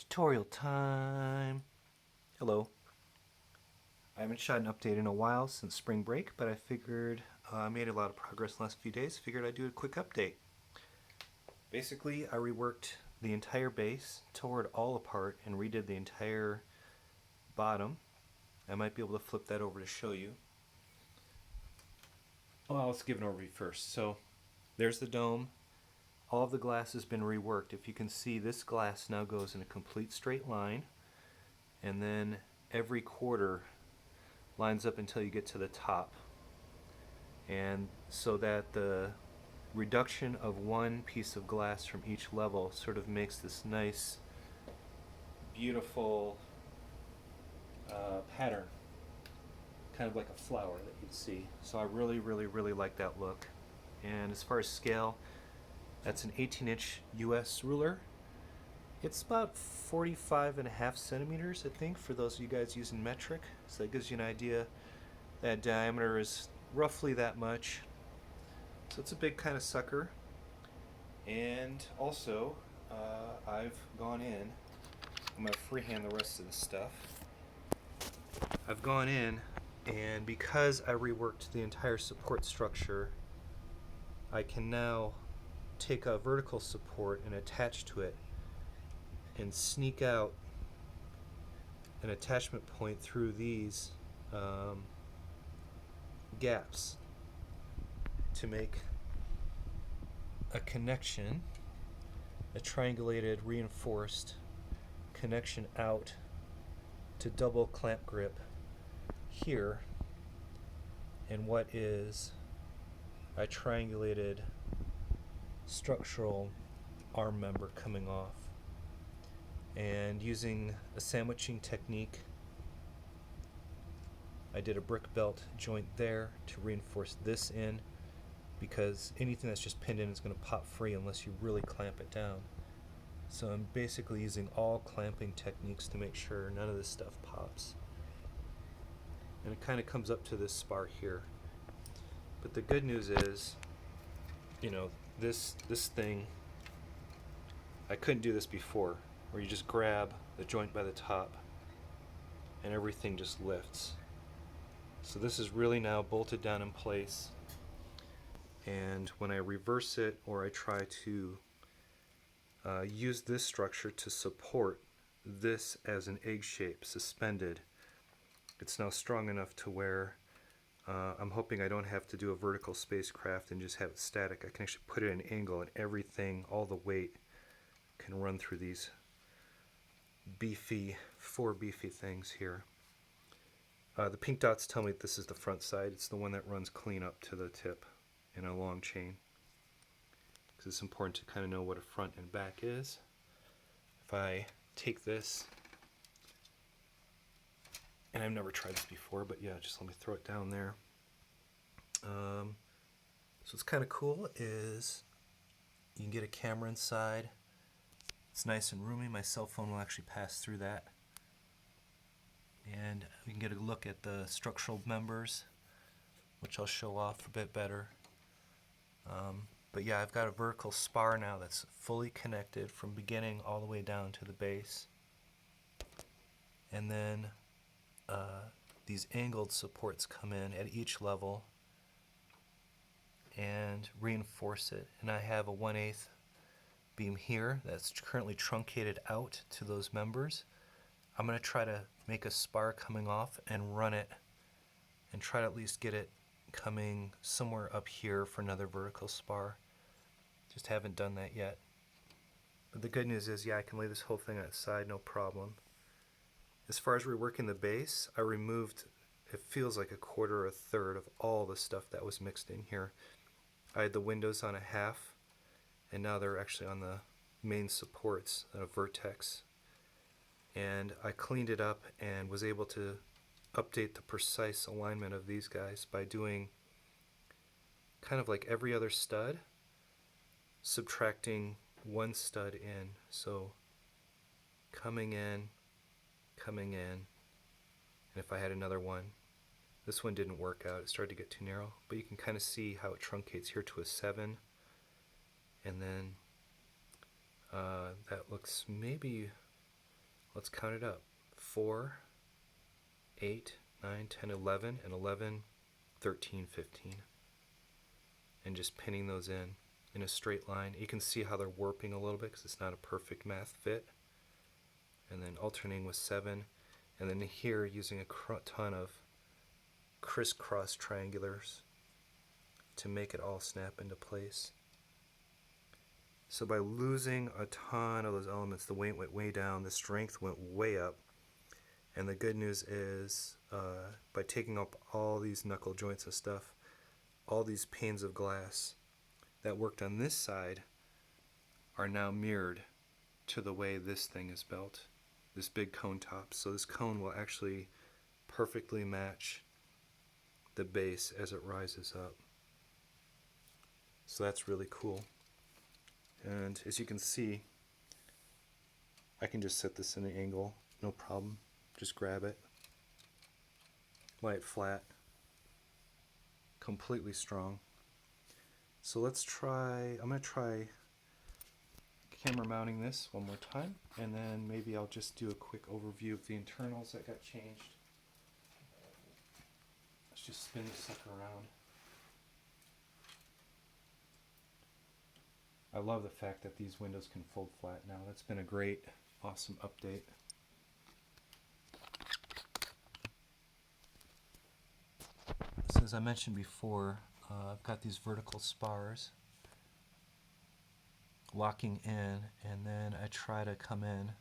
Tutorial time! Hello. I haven't shot an update in a while since spring break, but I figured I made a lot of progress in the last few days. Figured I'd do a quick update. Basically, I reworked the entire base, tore it all apart, and redid the entire bottom. I might be able to flip that over to show you. Well, let's give an overview first. So, there's the dome. All of the glass has been reworked. If you can see, this glass now goes in a complete straight line, and then every quarter lines up until you get to the top, and so that the reduction of one piece of glass from each level sort of makes this nice beautiful pattern, kind of like a flower that you'd see. So I really like that look. And as far as scale, that's an 18-inch US ruler. It's about 45.5 centimeters, I think, for those of you guys using metric. So that gives you an idea. That diameter is roughly that much. So it's a big kind of sucker. And also, I've gone in, I'm going to freehand the rest of the stuff. I've gone in, and because I reworked the entire support structure, I can now take a vertical support and attach to it and sneak out an attachment point through these gaps to make a connection, a triangulated reinforced connection out to double clamp grip here, and what is a triangulated structural arm member coming off. And using a sandwiching technique, I did a brick belt joint there to reinforce this in, because anything that's just pinned in is going to pop free unless you really clamp it down. So I'm basically using all clamping techniques to make sure none of this stuff pops. And it kind of comes up to this spar here. But the good news is, you know, this thing, I couldn't do this before, where you just grab the joint by the top and everything just lifts. So this is really now bolted down in place, and when I reverse it or I try to use this structure to support this as an egg shape suspended, it's now strong enough to where I'm hoping I don't have to do a vertical spacecraft and just have it static. I can actually put it at an angle, and everything, all the weight, can run through these four beefy things here. The pink dots tell me that this is the front side. It's the one that runs clean up to the tip in a long chain, because it's important to kind of know what a front and back is. If I take this, and I've never tried this before, but yeah, just let me throw it down there. So what's kind of cool is you can get a camera inside. It's nice and roomy. My cell phone will actually pass through that. And we can get a look at the structural members, which I'll show off a bit better. But yeah, I've got a vertical spar now that's fully connected from beginning all the way down to the base. And then these angled supports come in at each level and reinforce it. And I have a 1/8 beam here that's currently truncated out to those members. I'm going to try to make a spar coming off and run it and try to at least get it coming somewhere up here for another vertical spar. Just haven't done that yet. But the good news is, yeah, I can lay this whole thing outside, no problem. As far as reworking the base, I removed, it feels like a quarter or a third of all the stuff that was mixed in here. I had the windows on a half, and now they're actually on the main supports, a vertex. And I cleaned it up and was able to update the precise alignment of these guys by doing kind of like every other stud, subtracting one stud in. So coming in, and if I had another one, this one didn't work out, it started to get too narrow, but you can kind of see how it truncates here to a 7, and then that looks maybe Let's count it up. 4, 8, 9, 10, 11, and 11, 13, 15. And just pinning those in a straight line. You can see how they're warping a little bit because it's not a perfect math fit. And then alternating with 7. And then here using a ton of crisscross triangulars to make it all snap into place. So by losing a ton of those elements, the weight went way down, the strength went way up. And the good news is, by taking up all these knuckle joints and stuff, all these panes of glass that worked on this side are now mirrored to the way this thing is built, this big cone top. So this cone will actually perfectly match the base as it rises up. So that's really cool. And as you can see, I can just set this in an angle, no problem. Just grab it, lay it flat, completely strong. So let's try, I'm going to try camera mounting this one more time, and then maybe I'll just do a quick overview of the internals that got changed. Let's just spin this sucker around. I love the fact that these windows can fold flat now. That's been a great, awesome update. So as I mentioned before, I've got these vertical spars locking in, and then I try to come in and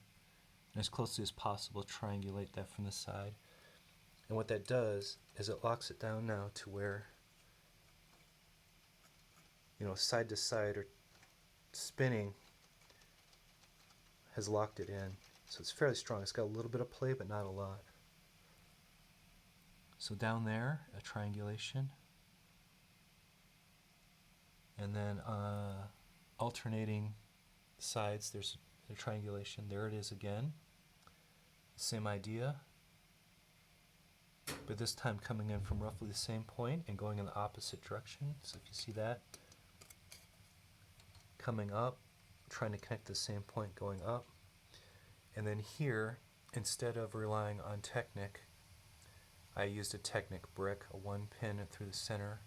as closely as possible triangulate that from the side. And what that does is it locks it down now to where, you know, side to side or spinning has locked it in. So it's fairly strong. It's got a little bit of play, but not a lot. So down there, a triangulation. And then alternating sides, there's a triangulation. There it is again. Same idea. But this time coming in from roughly the same point and going in the opposite direction. So if you see that, coming up, trying to connect the same point going up. And then here, instead of relying on Technic, I used a Technic brick, a 1 pin through the center,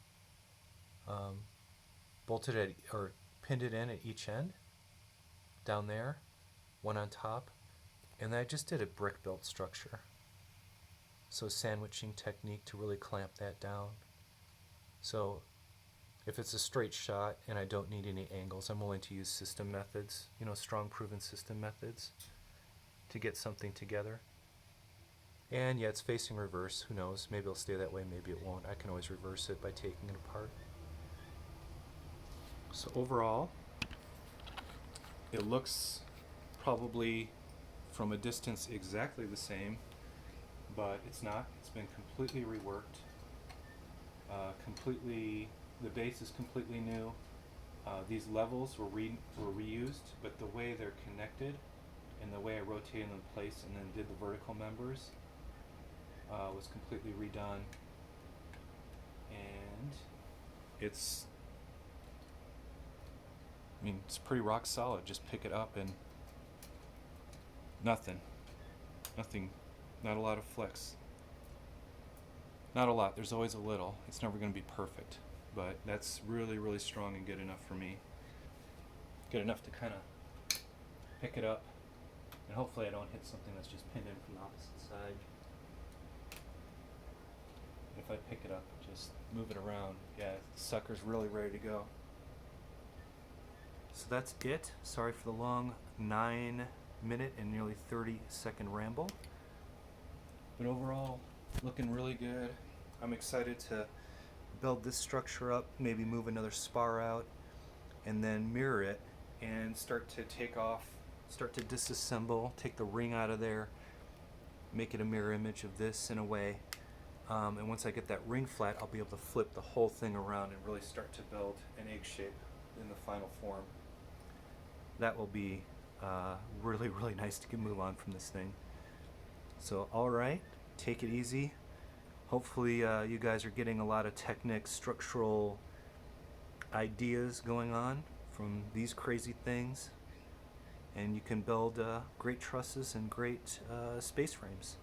bolted it or pinned it in at each end, down there, one on top, and then I just did a brick built structure. So sandwiching technique to really clamp that down. So if it's a straight shot and I don't need any angles, I'm willing to use system methods, you know, strong proven system methods to get something together. And yeah, it's facing reverse. Who knows? Maybe it'll stay that way, maybe it won't. I can always reverse it by taking it apart. So overall, it looks probably from a distance exactly the same, but it's not. It's been completely reworked. The base is completely new. These levels were reused, but the way they're connected and the way I rotated them in place and then did the vertical members was completely redone. And it's pretty rock solid. Just pick it up and nothing, not a lot of flex. Not a lot, there's always a little. It's never going to be perfect, but that's really, really strong and good enough for me. Good enough to kind of pick it up, and hopefully I don't hit something that's just pinned in from the opposite side. If I pick it up and just move it around, yeah, the sucker's really ready to go. So that's it. Sorry for the long 9-minute and nearly 30-second ramble. But overall, looking really good. I'm excited to build this structure up, maybe move another spar out, and then mirror it and start to take off, start to disassemble, take the ring out of there, make it a mirror image of this in a way. And once I get that ring flat, I'll be able to flip the whole thing around and really start to build an egg shape in the final form. That will be really, really nice to move on from this thing. So, alright, take it easy. Hopefully you guys are getting a lot of Technic structural ideas going on from these crazy things. and you can build great trusses and great space frames.